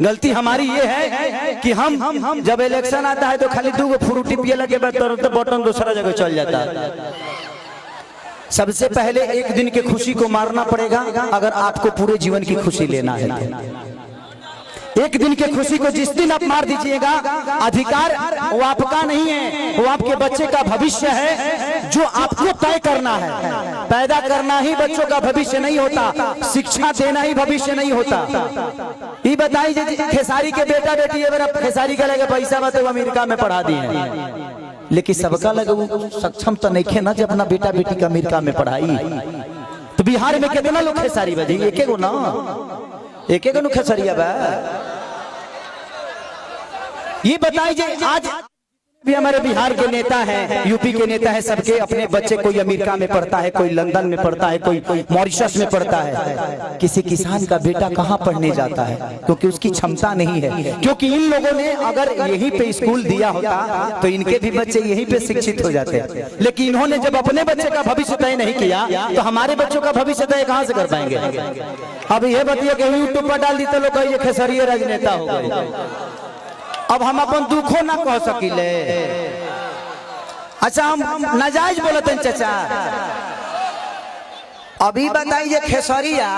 गलती हमारी ये है कि हम जब इलेक्शन आता है तो खाली 2 फ्रूटी पिए लगे तुरंत बटन दूसरा जगह चल जाता है। सबसे पहले एक दिन की खुशी को मारना पड़ेगा अगर आपको पूरे जीवन की खुशी लेना है। एक दिन की खुशी को जिस दिन आप मार दीजिएगा, अधिकार वो आपका नहीं है, वो आपके बच्चे का भविष्य है जो आपको तय करना है। पैदा करना ही बच्चों का भविष्य नहीं होता, शिक्षा देना ही भविष्य नहीं होता। ये बताइए खेसारी के बेटा बेटी खेसारी का लगे पैसा बात अमेरिका में पढ़ा दिए, लेकिन सबका लगे सक्षम तो नहीं खे ना जब अपना बेटा बेटी का अमेरिका में पढ़ाई। तो बिहार में कितना लोग खेसारी बजे एक गो ना एक खेसरिया बा। ये बताइए आज भी हमारे बिहार के नेता हैं, यूपी के नेता हैं, सबके अपने बच्चे कोई अमेरिका में पढ़ता है, कोई लंदन में पढ़ता है, कोई मॉरिशस में पढ़ता है। किसी किसान का बेटा कहाँ पढ़ने जाता है क्योंकि उसकी क्षमता नहीं है। क्योंकि इन लोगों ने अगर यहीं पे स्कूल दिया होता तो इनके भी बच्चे यहीं पे शिक्षित हो जाते, लेकिन इन्होंने जब अपने बच्चे का भविष्य तय नहीं किया तो हमारे बच्चों का भविष्य तय कहाँ से कर पाएंगे। अब ये बताइए कि यूट्यूब पर डाल दी तो लोग ये खेसरिया राजनेता हो गए। अब हम अपन दुखों ना कह सकिले। अच्छा हम नाजायज बोलते हैं चाचा। अभी बताइए खेसरिया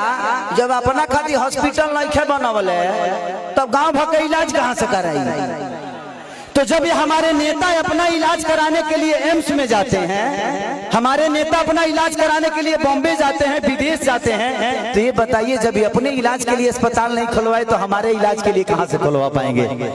जब अपना खातिर हॉस्पिटल नहीं बनवले तब गांव भर के इलाज कहां से कराई। तो जब ये हमारे नेता अपना इलाज कराने के लिए एम्स में जाते हैं, हमारे नेता अपना इलाज कराने के लिए बॉम्बे जाते हैं, विदेश जाते हैं, तो ये बताइए जब ये अपने इलाज के लिए अस्पताल नहीं खुलवाए तो हमारे इलाज के लिए कहां से खुलवा पाएंगे।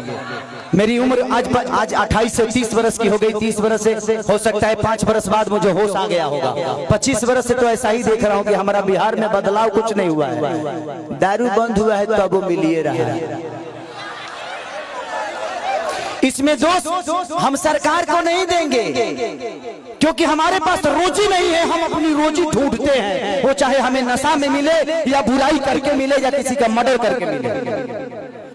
मेरी उम्र आज 28 से 30 वर्ष की हो गई। 30 वर्ष से हो सकता है 5 वर्ष बाद मुझे होश आ गया होगा। 25 वर्ष से तो ऐसा ही देख रहा हूँ कि हमारा बिहार में बदलाव कुछ नहीं हुआ है। दारू बंद हुआ है तो अब वो मिलिए रहा है। इसमें दोष हम सरकार को नहीं देंगे क्योंकि हमारे पास रोजी नहीं है। हम अपनी रोजी ढूंढते हैं, वो चाहे हमें नशा में मिले या बुराई करके मिले या किसी का मर्डर करके मिले।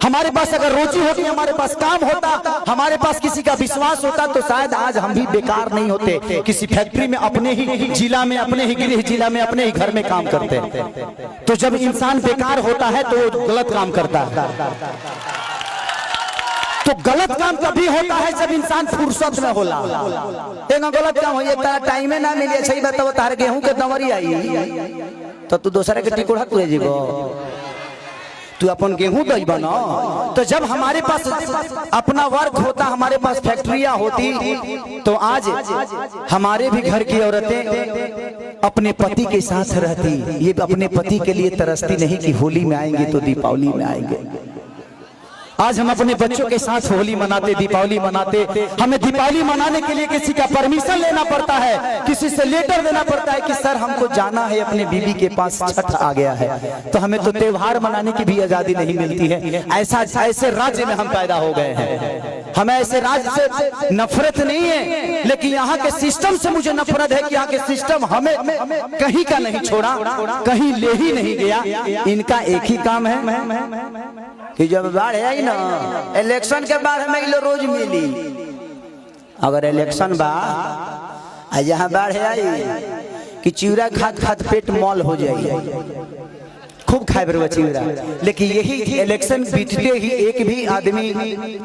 हमारे पास अगर रोजी होती, हमारे पास काम होता, हमारे पास किसी का विश्वास होता तो शायद आज हम भी बेकार नहीं होते। किसी फैक्ट्री में अपने ही जिला में, अपने ही गृह जिला में, अपने ही घर में काम करते। तो जब इंसान बेकार होता है तो वो गलत काम करता है। तो गलत काम तभी होता है जब इंसान फुर्सत में होला। एक गलत काम हो तारा टाइम ना मिले। सही बताओ तार गेहूं के दवरी आई तो तू दूसरा के टिकोड़ा तुरे जीवो, तू अपन गेहूं दई बना। तो जब हमारे पास अपना वर्क होता, हमारे पास फैक्ट्रियां होती, तो आज हमारे भी घर की औरतें अपने पति के साथ रहती। ये अपने पति के लिए तरसती नहीं कि होली में आएंगे तो दीपावली में आएंगे। आज हम अपने बच्चों के साथ होली मनाते, दीपावली मनाते। हमें दीपावली मनाने के लिए किसी का परमिशन लेना पड़ता है, किसी से लेटर देना पड़ता है कि सर हमको जाना है अपने बीवी के पास, छठ आ गया है। तो हमें तो त्योहार मनाने की भी आजादी नहीं मिलती है। ऐसे राज्य में हम पैदा हो गए हैं। हमें ऐसे राज्य से नफरत नहीं है, लेकिन यहाँ के सिस्टम से मुझे नफरत है कि यहाँ के सिस्टम हमें कहीं का नहीं छोड़ा, कहीं ले ही नहीं गया। इनका एक ही काम है कि जब बाढ़ आई ना, इलेक्शन के बाद हमें लो रोज मिली। अगर इलेक्शन बा यहाँ बाढ़ आई कि चिवड़ा खाद खाद पेट मॉल हो जाए, खूब खाए बर चिवड़ा। लेकिन यही इलेक्शन बीतते ही एक भी आदमी,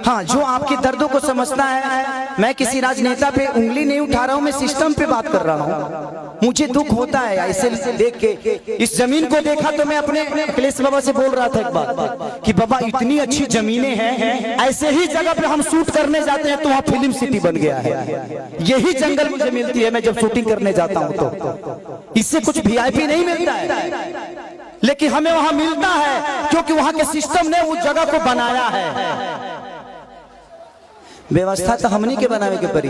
हाँ, जो आपके दर्दों को समझता है। मैं किसी राजनेता पे उंगली नहीं उठा रहा हूँ, मैं सिस्टम पे बात कर रहा हूँ। मुझे दुख होता है ऐसे देख के। इस जमीन को देखा तो मैं अपने अखिलेश बाबा से बोल रहा था एक बात कि बाबा इतनी अच्छी जमीनें हैं, ऐसे ही जगह पे हम शूट करने जाते हैं तो वहाँ फिल्म सिटी बन गया है। यही जंगल मुझे मिलती है मैं जब शूटिंग करने जाता हूँ तो। इससे कुछ VIP नहीं मिलता है, लेकिन हमें वहां मिलता है क्योंकि वहां के सिस्टम ने उस जगह को बनाया है। व्यवस्था तो हमनी के बनावे के पड़ी।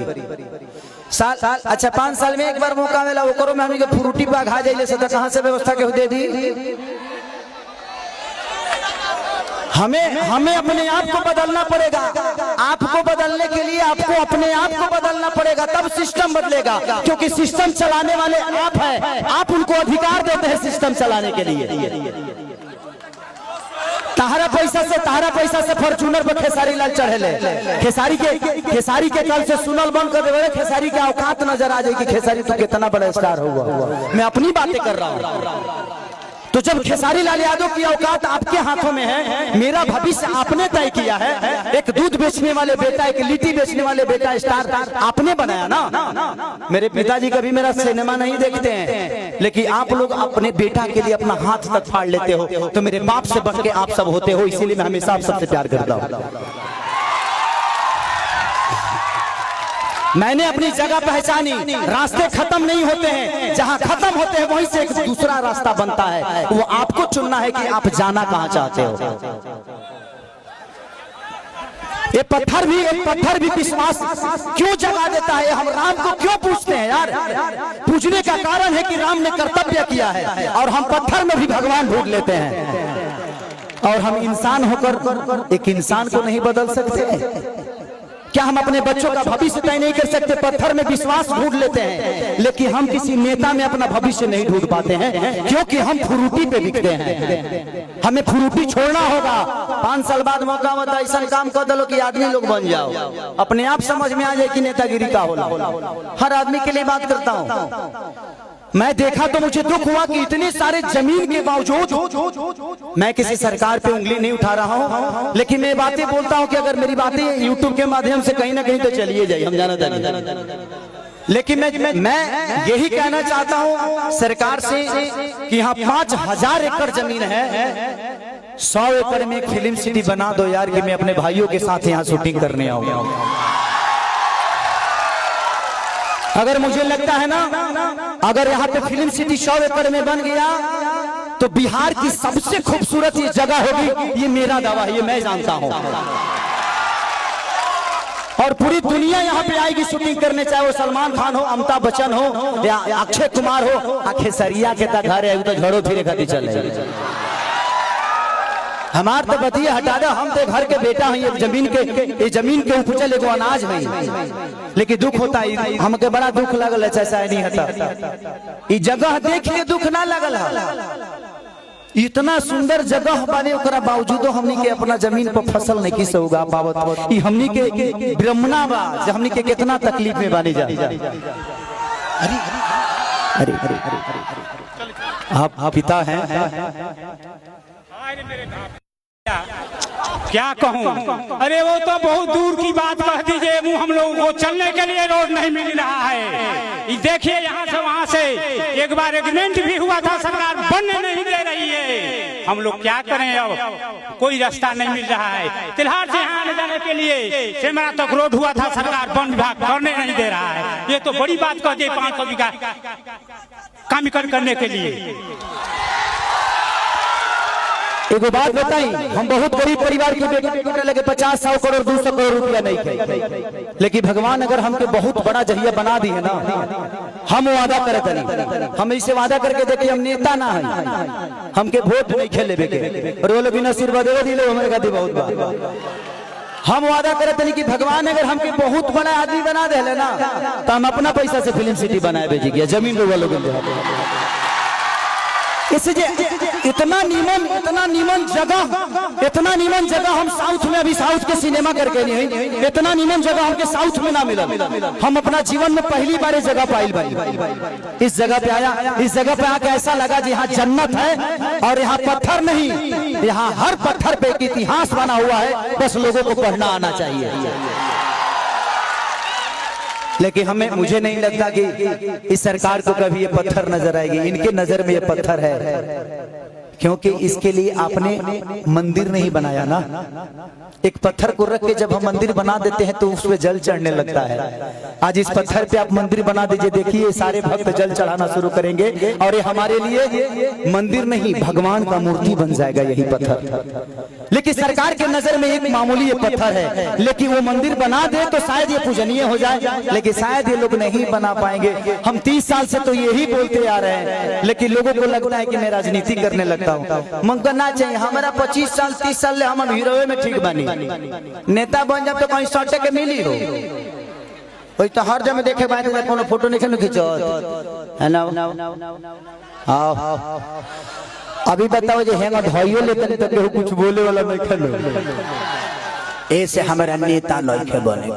साल अच्छा 5 साल में एक बार मौका मिला, वो करो में हमनी के फ्रूटी बाघा जाइले से तो कहां से व्यवस्था के दे दी। हमें अपने आप को बदलना पड़ेगा। आपको बदलने के लिए आपको अपने आप को बदलना पड़ेगा, तब सिस्टम बदलेगा। क्योंकि सिस्टम चलाने वाले आप हैं, आप उनको अधिकार देते हैं सिस्टम चलाने के लिए। तारा पैसा से फॉर्च्यूनर पर खेसारी लाल चढ़ेले। खेसारी के कल से सुनल बंद कर देवे। खेसारी के औकात नजर आ जाएगी, खेसारी तो कितना बड़ा स्टार हुआ। मैं अपनी बातें कर रहा हूँ। तो जब खेसारी लाल यादव की औकात आपके हाथों में है, मेरा भविष्य आपने तय किया है, एक दूध बेचने वाले बेटा, एक लिट्टी बेचने वाले बेटा स्टार आपने बनाया ना। मेरे पिताजी कभी मेरा सिनेमा नहीं देखते हैं, लेकिन आप लोग अपने बेटा के लिए अपना हाथ तक फाड़ लेते हो, तो मेरे बाप से बढ़ के आप सब होते हो, इसीलिए मैं हमेशा आप सबसे प्यार करता हूं। मैंने अपनी जगह पहचानी, रास्ते खत्म नहीं होते हैं, जहां खत्म होते हैं वहीं से एक दूसरा रास्ता बनता है। वो आपको चुनना है कि आप जाना कहां चाहते हो। ये पत्थर भी विश्वास क्यों जगा देता है? हम राम को क्यों पूछते हैं यार? पूछने का कारण है कि राम ने कर्तव्य किया है, और हम पत्थर में भी भगवान ढूंढ लेते हैं। और हम इंसान होकर एक इंसान को नहीं बदल सकते? क्या हम अपने बच्चों का भविष्य तय नहीं कर सकते? पत्थर में विश्वास ढूंढ लेते हैं, लेकिन हम किसी नेता में अपना भविष्य नहीं ढूंढ पाते हैं, क्योंकि हम फ्रूटी पे बिकते हैं। हमें फ्रूटी छोड़ना होगा। 5 साल बाद मौका होता, ऐसा काम कर दो कि आदमी लोग बन जाओ, अपने आप समझ में आ जाए कि नेतागिरी का होला। हर आदमी के लिए बात करता हूँ। मैं देखा तो मुझे दुख हुआ कि इतने सारे जमीन के बावजूद, मैं किसी सरकार पे उंगली नहीं उठा रहा हूं, लेकिन मैं बातें बोलता हूं कि अगर मेरी बातें YouTube के माध्यम से कहीं ना कहीं तो चलिए जाए, हम जानते नहीं। लेकिन मैं यही कहना चाहता हूं सरकार से कि यहाँ 5000 एकड़ जमीन है, 100 एकड़ में एक फिल्म सिटी बना दो यार, कि मैं अपने भाइयों के साथ यहाँ शूटिंग करने आऊंगा। अगर मुझे लगता है ना, अगर यहाँ पे फिल्म सिटी 100 एकड़ में बन गया तो बिहार की सबसे खूबसूरत ये जगह होगी, ये मेरा दावा है, ये मैं जानता हूँ। और पूरी दुनिया यहाँ पे आएगी शूटिंग करने, चाहे वो सलमान खान हो, अमिताभ बच्चन हो, या अक्षय कुमार हो। खेसरिया के तक घर है तो झड़ो फिरे खाती चले। हमार तो बतिया हटा दो, हम तो घर के बेटा हैं, ये जमीन के उपजल एगो अनाज है। लेकिन दुख होता है, हमके बड़ा दुख लगल है, ऐसा नहीं होता। ये जगह देख के दुख ना लगल है। इतना सुंदर जगह बने ओकरा बावजूदो हमनी के अपना जमीन पर फसल नहीं किस उगा पावत। ई हमनी के ब्रह्मणा बा, हमनी के कितना तकलीफ में बानी जा। अरे अरे अरे आप पिता हैं, क्या कहूँ? अरे वो तो बहुत दूर की बात कह दीजिए, वो हम लोगों को चलने के लिए रोड नहीं मिल रहा है। देखिए यहाँ से वहाँ से एक बार एग्रीमेंट भी हुआ था, सरकार बनने नहीं दे रही है। हम लोग क्या करें? अब कोई रास्ता नहीं मिल रहा है। तिल्हार से यहाँ आने जाने के लिए सेमरा तक रोड हुआ था, सरकार वन विभाग करने नहीं दे रहा है। ये तो बड़ी बात कह दी, 500 बीघा काम करने के लिए। एगो बात बताई, हम बहुत गरीब परिवार के बेटे लगे 50-100 करोड़ 200 करोड़ रुपया नहीं थे, लेकिन भगवान अगर हमके बहुत बड़ा जहिया बना दी है ना, हम वादा करते नहीं। हम इसे वादा करके देखिए, हम नेता ना है, हमके वोट नहीं खेले बेके, और वो लोग बिना सिर बदे दिले हमारे खातिर बहुत बात। हम वादा करते नहीं कि भगवान अगर हमके बहुत बड़ा आदमी बना दे ना, तो हम अपना पैसा से फिल्म सिटी बनाए भेजिए, जमीन लोग इसलिए इतना नीमन जगह हम साउथ में, अभी साउथ के सिनेमा करके नहीं, इतना नीमन जगह हमके साउथ में ना मिला। हम अपना जीवन में पहली बार इस जगह पाइल भाई, इस जगह पे आया, इस जगह पे आके ऐसा लगा जी यहाँ जन्नत है, और यहाँ पत्थर नहीं, यहाँ हर पत्थर पे एक इतिहास बना हुआ है, बस लोगों को पढ़ना आना चाहिए। लेकिन मुझे नहीं लगता कि इस सरकार को कभी ये पत्थर नजर आएगी। इनके नजर में ये पत्थर है, क्योंकि इसके लिए आपने मंदिर नहीं बनाया ना। एक पत्थर को रख के जब हम मंदिर बना देते हैं तो उसमें जल चढ़ने लगता है। आज इस पत्थर पे आप मंदिर बना दीजिए, देखिए सारे भक्त जल चढ़ाना शुरू करेंगे, और ये हमारे लिए मंदिर नहीं, भगवान का मूर्ति बन जाएगा यही पत्थर। लेकिन सरकार के नजर में एक मामूली ये पत्थर है, लेकिन वो मंदिर बना दे तो शायद ये पूजनीय हो जाए, लेकिन शायद ये लोग नहीं बना पाएंगे। हम 30 साल से तो यही बोलते आ रहे हैं, लेकिन लोगों को लगता है कि मैं राजनीति करने लगता हूँ। मन करना चाहिए, हमारा 25 साल 30 साल हम हीरो में ठीक बनी, नेता बन जाए तो कहीं सटे के मिली हो, वही तो हर जगह देखे बात कोनो फोटो नहीं खींचो है ना। अभी बताओ जो हेंगा धोइयो लेते तो केहू कुछ बोले वाला नहीं खेलो, ऐसे हमारा नेता नहीं खे बने।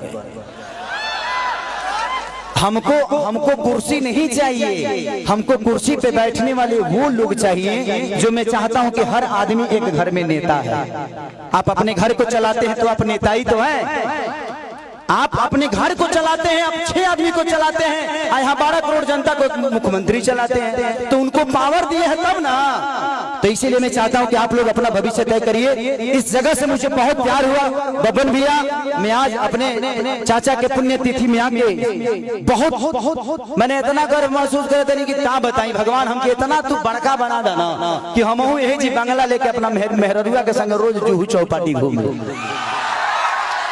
हमको कुर्सी नहीं चाहिए, हमको कुर्सी पे बैठने वाले वो लोग चाहिए जो मैं चाहता हूं कि हर आदमी एक घर में नेता है। आप अपने घर को चलाते हैं तो आप नेता ही तो हैं। आप अपने घर को चलाते हैं, आप 6 आदमी को चलाते हैं, यहाँ 12 करोड़ जनता को मुख्यमंत्री चलाते हैं, तो उनको पावर दिए हैं तब ना। तो इसीलिए मैं चाहता हूं कि आप लोग अपना भविष्य तय करिए। इस जगह से मुझे बहुत प्यार हुआ बबन भैया। मैं आज अपने चाचा के पुण्यतिथि में आके बहुत मैंने इतना गर्व महसूस करे थे कि क्या बताई भगवान हमके इतना तू बड़का बना देना कि हम यही जी बंगला लेके अपना मेहरुआ के संग रोज जूहू चौपाटी घूमे।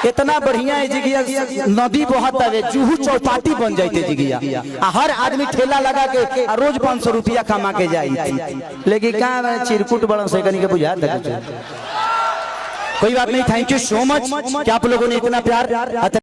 इतना बढ़िया है जिगिया, नदी बहता है, जूहू चौपाटी बन जाते जिगिया, हर आदमी ठेला लगा के रोज 500 रुपया कमा के जाए। लेकिन क्या चिरकुट बड़ा से कहीं के बुझा कोई बात नहीं। थैंक यू सो मच कि आप लोगों ने इतना प्यार